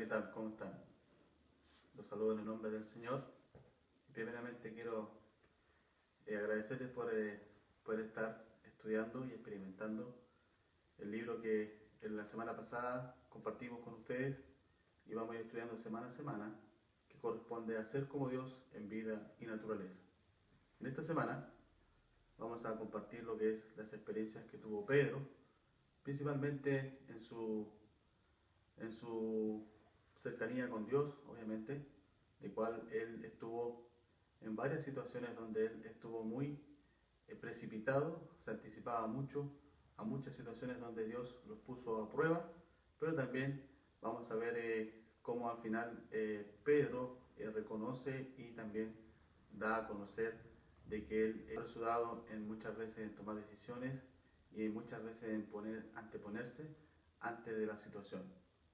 ¿qué tal? ¿Cómo están? Los saludo en el nombre del Señor. Primeramente quiero agradecerles por estar estudiando y experimentando el libro que en la semana pasada compartimos con ustedes y vamos a ir estudiando semana a semana, que corresponde a ser como Dios en vida y naturaleza. En esta semana vamos a compartir lo que es las experiencias que tuvo Pedro, principalmente en su cercanía con Dios, obviamente, de cual él estuvo en varias situaciones donde él estuvo muy precipitado, se anticipaba mucho a muchas situaciones donde Dios los puso a prueba, pero también vamos a ver cómo al final Pedro reconoce y también da a conocer de que él es apresurado en muchas veces en tomar decisiones y muchas veces en anteponerse antes de la situación.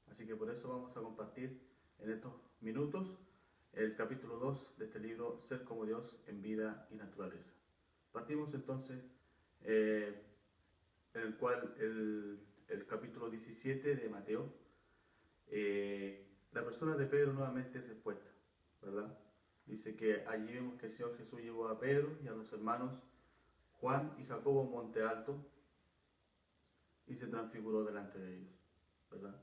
Así que por eso vamos a compartir en estos minutos el capítulo 2 de este libro, Ser como Dios en vida y naturaleza. Partimos entonces en el cual el capítulo 17 de Mateo, la persona de Pedro nuevamente es expuesta, ¿verdad? Dice que allí vemos que el Señor Jesús llevó a Pedro y a los hermanos Juan y Jacobo a un monte alto y se transfiguró delante de ellos, ¿verdad?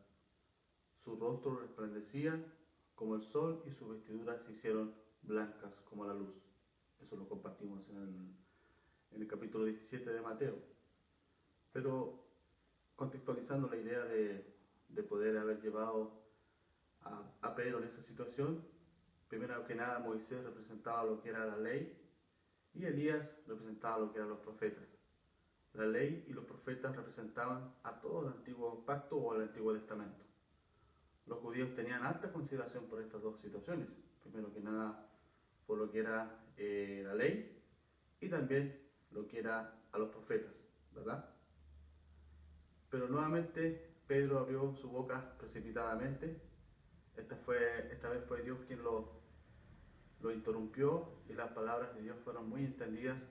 Su rostro resplandecía como el sol y sus vestiduras se hicieron blancas como la luz. Eso lo compartimos en el capítulo 17 de Mateo. Pero contextualizando la idea de poder haber llevado a Pedro en esa situación, primero que nada Moisés representaba lo que era la ley y Elías representaba lo que eran los profetas. La ley y los profetas representaban a todo el antiguo pacto o el antiguo testamento. Los judíos tenían alta consideración por estas dos situaciones. Primero que nada por lo que era la ley y también lo que era a los profetas, ¿verdad? Pero nuevamente Pedro abrió su boca precipitadamente. Esta vez fue Dios quien lo interrumpió y las palabras de Dios fueron muy entendidas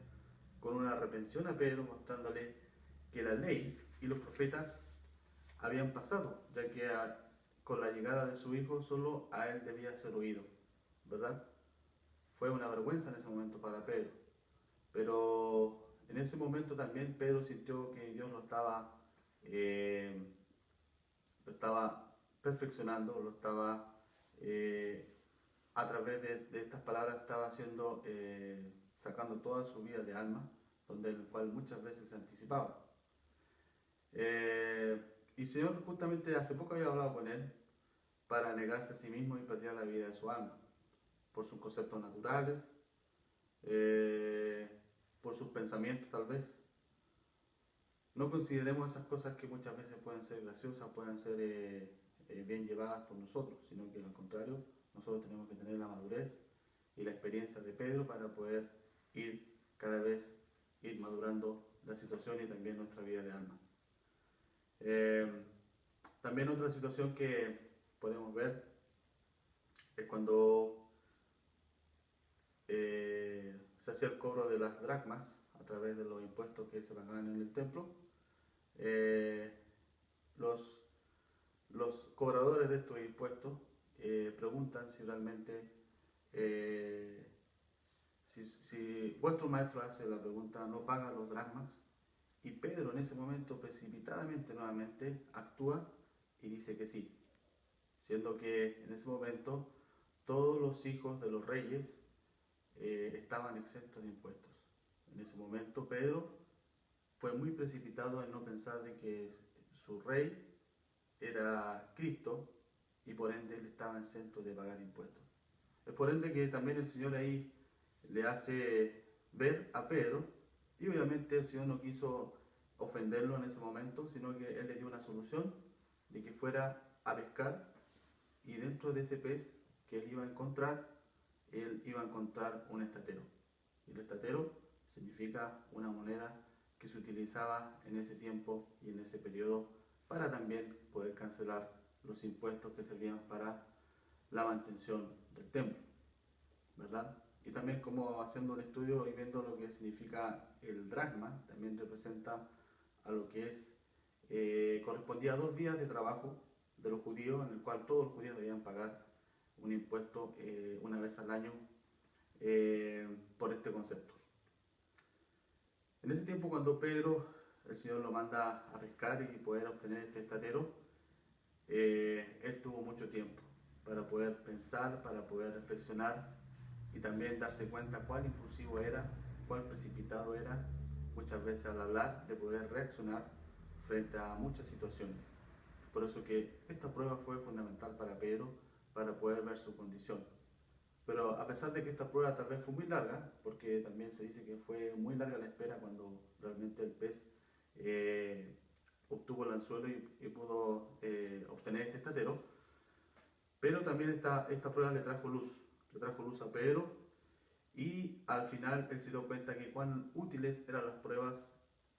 con una reprensión a Pedro, mostrándole que la ley y los profetas habían pasado, ya que con la llegada de su hijo solo a él debía ser oído, ¿verdad? Fue una vergüenza en ese momento para Pedro, pero en ese momento también Pedro sintió que Dios eh, lo estaba perfeccionando, lo estaba a través de estas palabras estaba haciendo, sacando toda su vida de alma, donde el cual muchas veces se anticipaba. Y el Señor justamente hace poco había hablado con él para negarse a sí mismo y perder la vida de su alma, por sus conceptos naturales, por sus pensamientos tal vez. No consideremos esas cosas que muchas veces pueden ser graciosas, pueden ser bien llevadas por nosotros, sino que al contrario, nosotros tenemos que tener la madurez y la experiencia de Pedro para poder ir cada vez ir madurando la situación y también nuestra vida de alma. También otra situación que podemos ver es cuando se hacía el cobro de las dracmas a través de los impuestos que se pagaban en el templo. Eh, los, los cobradores de estos impuestos preguntan si realmente, si vuestro maestro hace la pregunta, ¿no paga los dracmas? Y Pedro en ese momento precipitadamente nuevamente actúa y dice que sí, siendo que en ese momento todos los hijos de los reyes estaban exentos de impuestos. En ese momento Pedro fue muy precipitado en no pensar de que su rey era Cristo y por ende él estaba exento de pagar impuestos. Es por ende que también el Señor ahí le hace ver a Pedro y obviamente el Señor no quiso ofenderlo en ese momento, sino que él le dio una solución de que fuera a pescar y dentro de ese pez que él iba a encontrar, él iba a encontrar un estatero. Y el estatero significa una moneda que se utilizaba en ese tiempo y en ese periodo para también poder cancelar los impuestos que servían para la mantención del templo, ¿verdad? Y también como haciendo un estudio y viendo lo que significa el dracma, también representa a lo que es, correspondía a 2 días de trabajo de los judíos, en el cual todos los judíos debían pagar un impuesto una vez al año por este concepto. En ese tiempo, cuando Pedro, el Señor lo manda a pescar y poder obtener este estatero, él tuvo mucho tiempo para poder pensar, para poder reflexionar y también darse cuenta cuál impulsivo era, cuál precipitado era, muchas veces al hablar, de poder reaccionar frente a muchas situaciones. Por eso que esta prueba fue fundamental para Pedro, para poder ver su condición. Pero a pesar de que esta prueba tal vez fue muy larga, porque también se dice que fue muy larga la espera cuando realmente el pez obtuvo el anzuelo y pudo obtener este estatero, pero también esta prueba le trajo luz a Pedro, y al final él se dio cuenta que cuán útiles eran las pruebas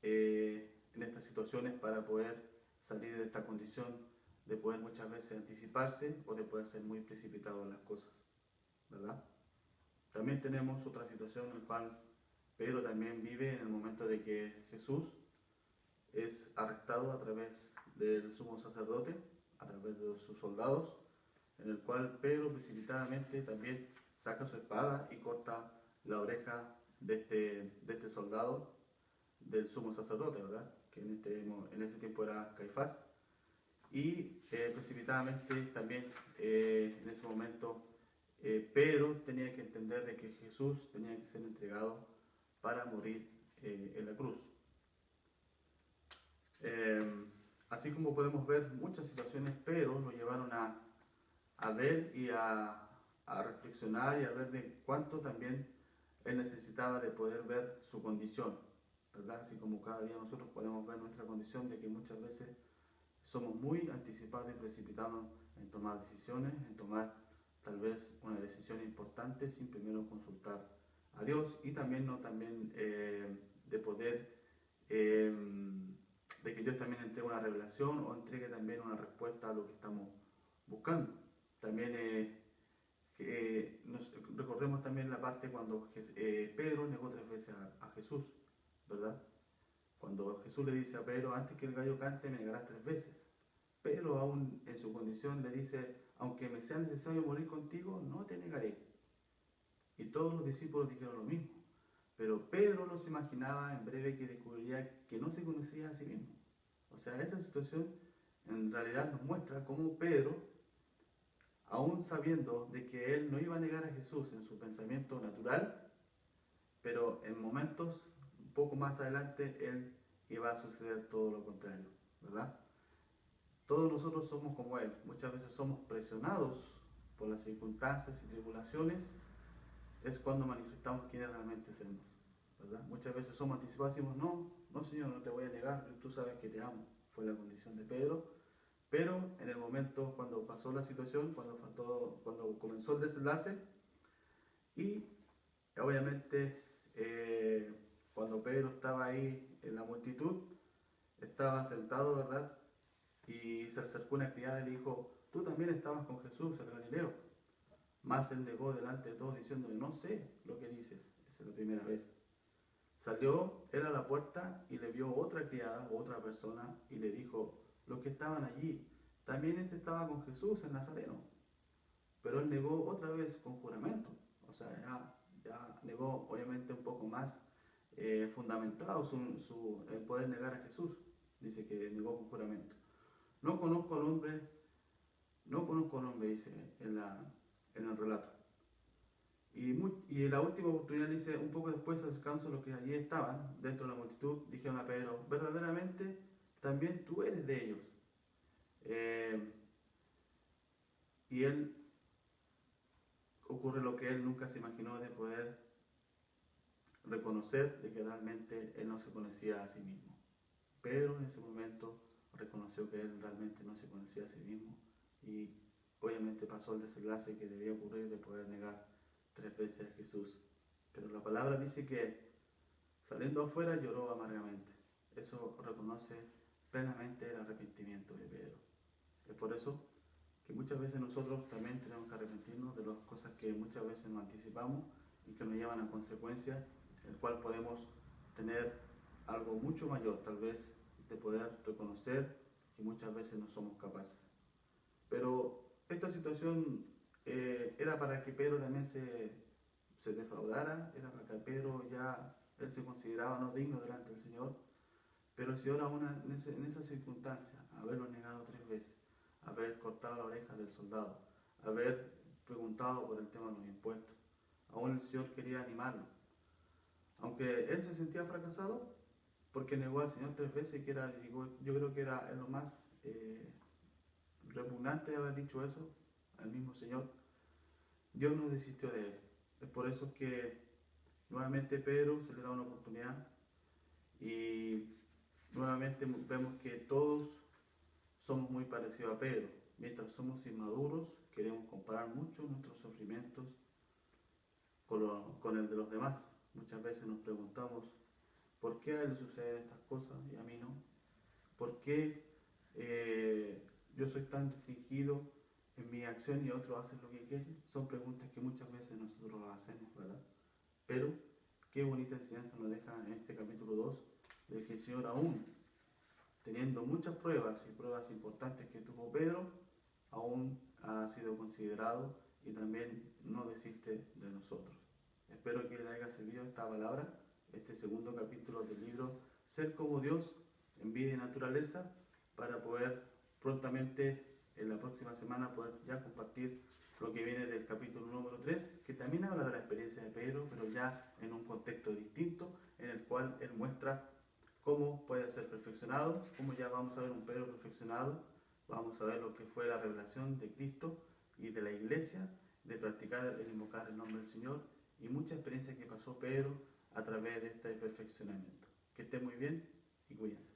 en estas situaciones para poder salir de esta condición de poder muchas veces anticiparse o de poder ser muy precipitado en las cosas, ¿verdad? También tenemos otra situación en la cual Pedro también vive en el momento de que Jesús es arrestado a través del sumo sacerdote, a través de sus soldados, en el cual Pedro precipitadamente también saca su espada y corta la oreja de este soldado del sumo sacerdote, ¿verdad? Que en ese tiempo era Caifás. Y precipitadamente también en ese momento Pedro tenía que entender de que Jesús tenía que ser entregado para morir en la cruz. Así como podemos ver muchas situaciones, Pedro lo llevaron a ver y a reflexionar y a ver de cuánto también él necesitaba de poder ver su condición, ¿verdad? Así como cada día nosotros podemos ver nuestra condición de que muchas veces somos muy anticipados y precipitados en tomar decisiones, en tomar tal vez una decisión importante sin primero consultar a Dios, y también de poder de que Dios también entregue una revelación o entregue también una respuesta a lo que estamos buscando. También recordemos también la parte cuando Pedro negó 3 veces a Jesús, ¿verdad? Cuando Jesús le dice a Pedro, antes que el gallo cante me negarás 3 veces. Pedro aún en su condición le dice, aunque me sea necesario morir contigo, no te negaré. Y todos los discípulos dijeron lo mismo. Pero Pedro no se imaginaba en breve que descubriría que no se conocía a sí mismo. O sea, esa situación en realidad nos muestra cómo Pedro, aún sabiendo de que él no iba a negar a Jesús en su pensamiento natural, pero en momentos un poco más adelante él iba a suceder todo lo contrario, ¿verdad? Todos nosotros somos como él, muchas veces somos presionados por las circunstancias y tribulaciones, es cuando manifestamos quiénes realmente somos, ¿verdad? Muchas veces somos anticipados y decimos, no, no Señor, no te voy a negar, tú sabes que te amo, fue la condición de Pedro. Pero en el momento cuando pasó la situación, cuando comenzó el desenlace, y obviamente cuando Pedro estaba ahí en la multitud, estaba sentado, ¿verdad? Y se le acercó una criada y le dijo, tú también estabas con Jesús, el Galileo. Mas él negó delante de todos diciéndole, no sé lo que dices. Esa es la primera vez. Salió él a la puerta y le vio otra criada o otra persona y le dijo, los que estaban allí, también este estaba con Jesús el Nazareno. Pero él negó otra vez con juramento. O sea, ya negó obviamente un poco más fundamentado el poder negar a Jesús. Dice que negó con juramento. No conozco al hombre, no conozco al hombre, dice en el relato. Y en la última oportunidad dice, un poco después acercándose los que allí estaban, dentro de la multitud, dijeron a Pedro, verdaderamente también tú eres de ellos. Y él ocurre lo que él nunca se imaginó, de poder reconocer de que realmente él no se conocía a sí mismo. Pedro en ese momento reconoció que él realmente no se conocía a sí mismo, y obviamente pasó el desenlace que debía ocurrir de poder negar 3 veces a Jesús. Pero la palabra dice que saliendo afuera lloró amargamente. Eso reconoce plenamente el arrepentimiento de Pedro. Es por eso que muchas veces nosotros también tenemos que arrepentirnos de las cosas que muchas veces nos anticipamos y que nos llevan a consecuencias, en el cual podemos tener algo mucho mayor, tal vez, de poder reconocer que muchas veces no somos capaces. Pero esta situación era para que Pedro también se defraudara, era para que Pedro ya, él se consideraba no digno delante del Señor, pero el Señor aún en esa circunstancia, haberlo negado 3 veces, haber cortado la oreja del soldado, haber preguntado por el tema de los impuestos, aún el Señor quería animarlo. Aunque él se sentía fracasado, porque negó al Señor 3 veces, que era, yo creo que era lo más repugnante de haber dicho eso al mismo Señor, Dios no desistió de él. Es por eso que nuevamente Pedro se le da una oportunidad y nuevamente vemos que todos somos muy parecidos a Pedro. Mientras somos inmaduros, queremos comparar mucho nuestros sufrimientos con el de los demás. Muchas veces nos preguntamos, ¿por qué a él le suceden estas cosas y a mí no? ¿Por qué yo soy tan restringido en mi acción y otros hacen lo que quieren? Son preguntas que muchas veces nosotros las hacemos, ¿verdad? Pero qué bonita enseñanza nos deja en este capítulo 2, de que el Señor, aún teniendo muchas pruebas y pruebas importantes que tuvo Pedro, aún ha sido considerado y también no desiste de nosotros. Espero que les haya servido esta palabra, este segundo capítulo del libro Ser como Dios en vida y naturaleza, para poder prontamente en la próxima semana poder ya compartir lo que viene del capítulo número 3, que también habla de la experiencia de Pedro, pero ya en un contexto distinto, en el cual él muestra cómo puede ser perfeccionado, cómo ya vamos a ver un Pedro perfeccionado, vamos a ver lo que fue la revelación de Cristo y de la iglesia, de practicar el invocar el nombre del Señor, y mucha experiencia que pasó Pedro a través de este perfeccionamiento. Que esté muy bien y cuídense.